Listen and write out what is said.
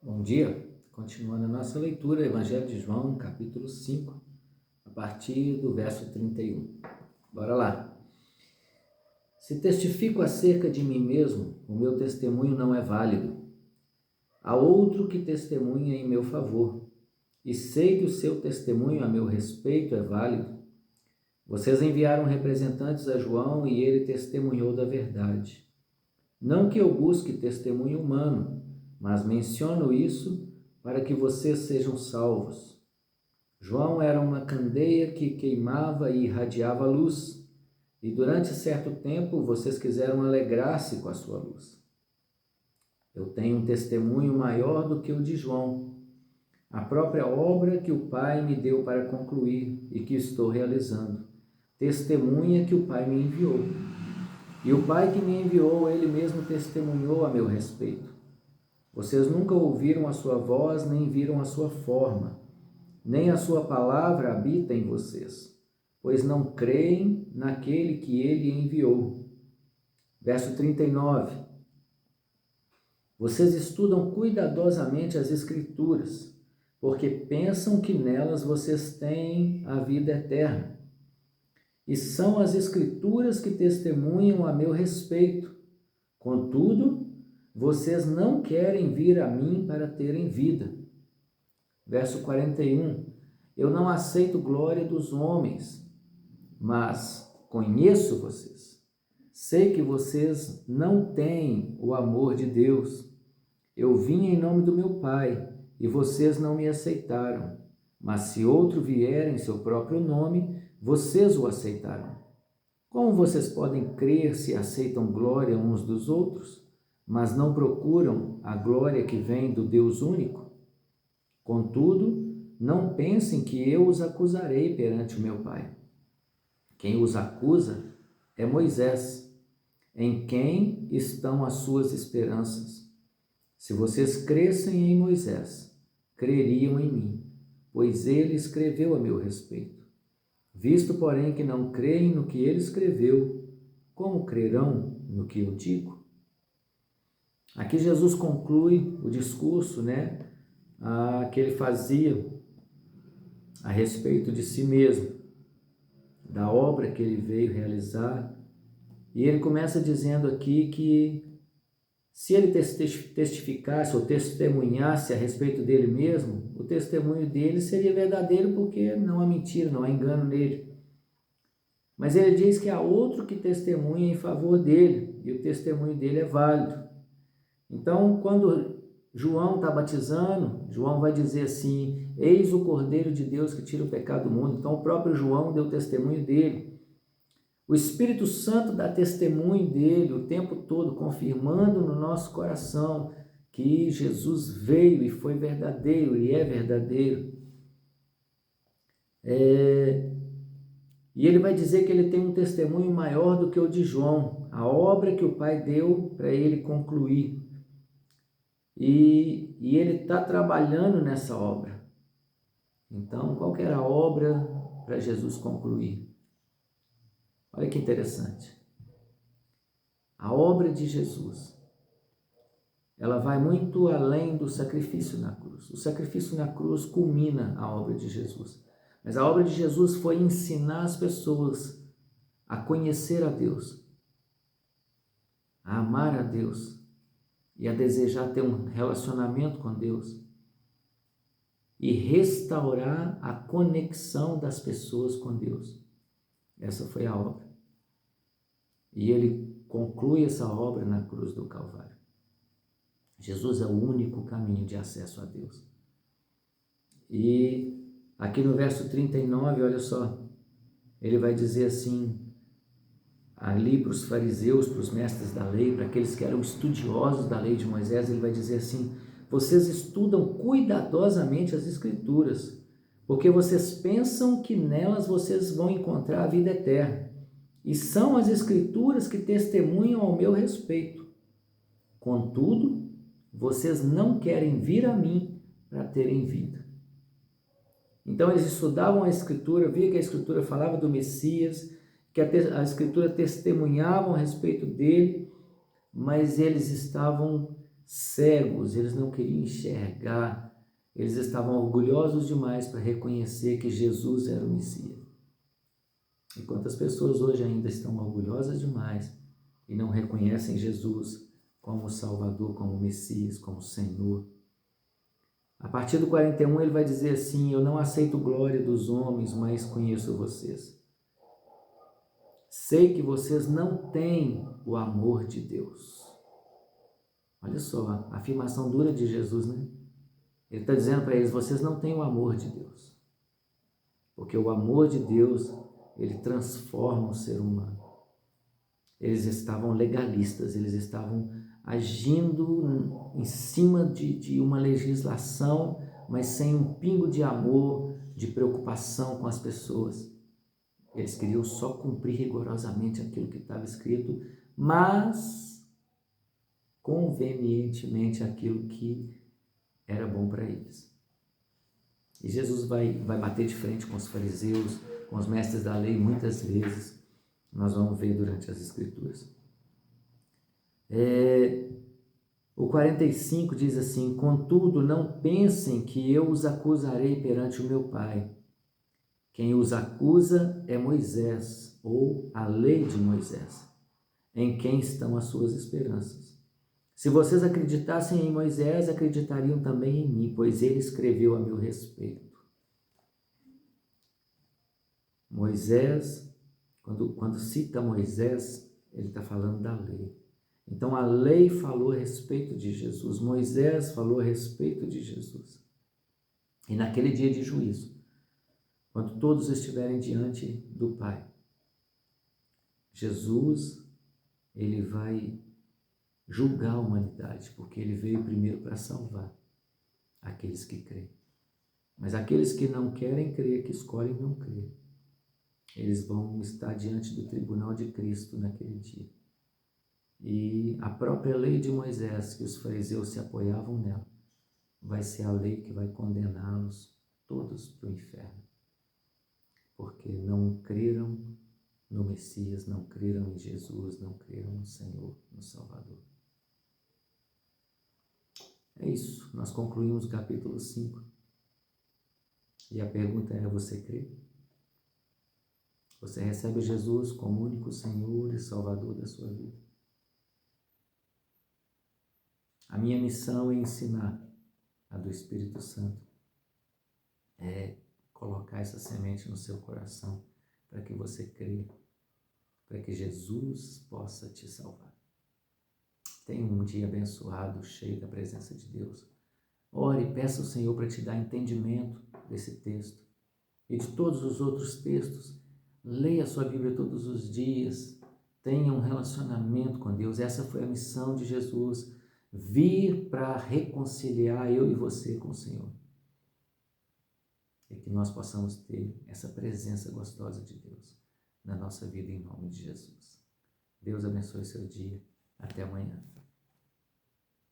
Bom dia, continuando a nossa leitura, Evangelho de João, capítulo 5, a partir do verso 31. Bora lá. Se testifico acerca de mim mesmo, o meu testemunho não é válido. Há outro que testemunha em meu favor, e sei que o seu testemunho a meu respeito é válido. Vocês enviaram representantes a João e ele testemunhou da verdade. Não que eu busque testemunho humano, mas menciono isso para que vocês sejam salvos. João era uma candeia que queimava e irradiava luz, e durante certo tempo vocês quiseram alegrar-se com a sua luz. Eu tenho um testemunho maior do que o de João, a própria obra que o Pai me deu para concluir e que estou realizando. Testemunha que o Pai me enviou. E o Pai que me enviou, ele mesmo testemunhou a meu respeito. Vocês nunca ouviram a sua voz, nem viram a sua forma, nem a sua palavra habita em vocês, pois não creem naquele que ele enviou. Verso 39. Vocês estudam cuidadosamente as Escrituras, porque pensam que nelas vocês têm a vida eterna. E são as Escrituras que testemunham a meu respeito. Contudo, vocês não querem vir a mim para terem vida. Verso 41. Eu não aceito glória dos homens, mas conheço vocês. Sei que vocês não têm o amor de Deus. Eu vim em nome do meu Pai, e vocês não me aceitaram. Mas se outro vier em seu próprio nome, vocês o aceitarão. Como vocês podem crer se aceitam glória uns dos outros, mas não procuram a glória que vem do Deus único? Contudo, não pensem que eu os acusarei perante o meu Pai. Quem os acusa é Moisés, em quem estão as suas esperanças. Se vocês crescem em Moisés, creriam em mim, pois ele escreveu a meu respeito. Visto, porém, que não creem no que ele escreveu, como crerão no que eu digo? Aqui Jesus conclui o discurso, que ele fazia a respeito de si mesmo, da obra que ele veio realizar. E ele começa dizendo aqui que se ele testificasse ou testemunhasse a respeito dele mesmo, o testemunho dele seria verdadeiro, porque não há mentira, não há engano nele. Mas ele diz que há outro que testemunha em favor dele, e o testemunho dele é válido. Então, quando João está batizando, João vai dizer assim: eis o Cordeiro de Deus que tira o pecado do mundo. Então, o próprio João deu testemunho dele. O Espírito Santo dá testemunho dele o tempo todo, confirmando no nosso coração que Jesus veio e foi verdadeiro, e é verdadeiro. E ele vai dizer que ele tem um testemunho maior do que o de João, a obra que o Pai deu para ele concluir. E ele está trabalhando nessa obra. Então, qual que era a obra para Jesus concluir? Olha que interessante. A obra de Jesus, ela vai muito além do sacrifício na cruz. O sacrifício na cruz culmina a obra de Jesus. Mas a obra de Jesus foi ensinar as pessoas a conhecer a Deus, a amar a Deus e a desejar ter um relacionamento com Deus e restaurar a conexão das pessoas com Deus. Essa foi a obra. E ele conclui essa obra na cruz do Calvário. Jesus é o único caminho de acesso a Deus. E aqui no verso 39, olha só, ele vai dizer assim, ali para os fariseus, para os mestres da lei, para aqueles que eram estudiosos da lei de Moisés, ele vai dizer assim: vocês estudam cuidadosamente as Escrituras, porque vocês pensam que nelas vocês vão encontrar a vida eterna. E são as Escrituras que testemunham ao meu respeito. Contudo, vocês não querem vir a mim para terem vida. Então eles estudavam a Escritura, via que a Escritura falava do Messias, que a Escritura testemunhava a respeito dele, mas eles estavam cegos, eles não queriam enxergar, eles estavam orgulhosos demais para reconhecer que Jesus era o Messias. E quantas pessoas hoje ainda estão orgulhosas demais e não reconhecem Jesus como Salvador, como Messias, como Senhor. A partir do 41 ele vai dizer assim: eu não aceito glória dos homens, mas conheço vocês. Sei que vocês não têm o amor de Deus. Olha só, a afirmação dura de Jesus, né? Ele está dizendo para eles: vocês não têm o amor de Deus. Porque o amor de Deus, ele transforma o ser humano. Eles estavam legalistas, eles estavam agindo em cima de uma legislação, mas sem um pingo de amor, de preocupação com as pessoas. Eles queriam só cumprir rigorosamente aquilo que estava escrito, mas convenientemente aquilo que era bom para eles. E Jesus vai bater de frente com os fariseus, com os mestres da lei, muitas vezes. Nós vamos ver durante as Escrituras. O 45 diz assim: contudo, não pensem que eu os acusarei perante o meu Pai. Quem os acusa é Moisés, ou a lei de Moisés, em quem estão as suas esperanças. Se vocês acreditassem em Moisés, acreditariam também em mim, pois ele escreveu a meu respeito. Moisés, quando cita Moisés, ele está falando da lei. Então a lei falou a respeito de Jesus, Moisés falou a respeito de Jesus. E naquele dia de juízo, quando todos estiverem diante do Pai, Jesus, ele vai julgar a humanidade, porque ele veio primeiro para salvar aqueles que creem. Mas aqueles que não querem crer, que escolhem não crer, eles vão estar diante do tribunal de Cristo naquele dia. E a própria lei de Moisés, que os fariseus se apoiavam nela, vai ser a lei que vai condená-los todos para o inferno. Porque não creram no Messias, não creram em Jesus, não creram no Senhor, no Salvador. É isso, nós concluímos o capítulo 5. E a pergunta é: você crê? Você recebe Jesus como único Senhor e Salvador da sua vida? A minha missão é ensinar, a do Espírito Santo, é colocar essa semente no seu coração para que você creia, para que Jesus possa te salvar. Tenha um dia abençoado, cheio da presença de Deus. Ore e peça ao Senhor para te dar entendimento desse texto e de todos os outros textos. Leia a sua Bíblia todos os dias. Tenha um relacionamento com Deus. Essa foi a missão de Jesus. Vir para reconciliar eu e você com o Senhor. E que nós possamos ter essa presença gostosa de Deus na nossa vida em nome de Jesus. Deus abençoe seu dia. Até amanhã.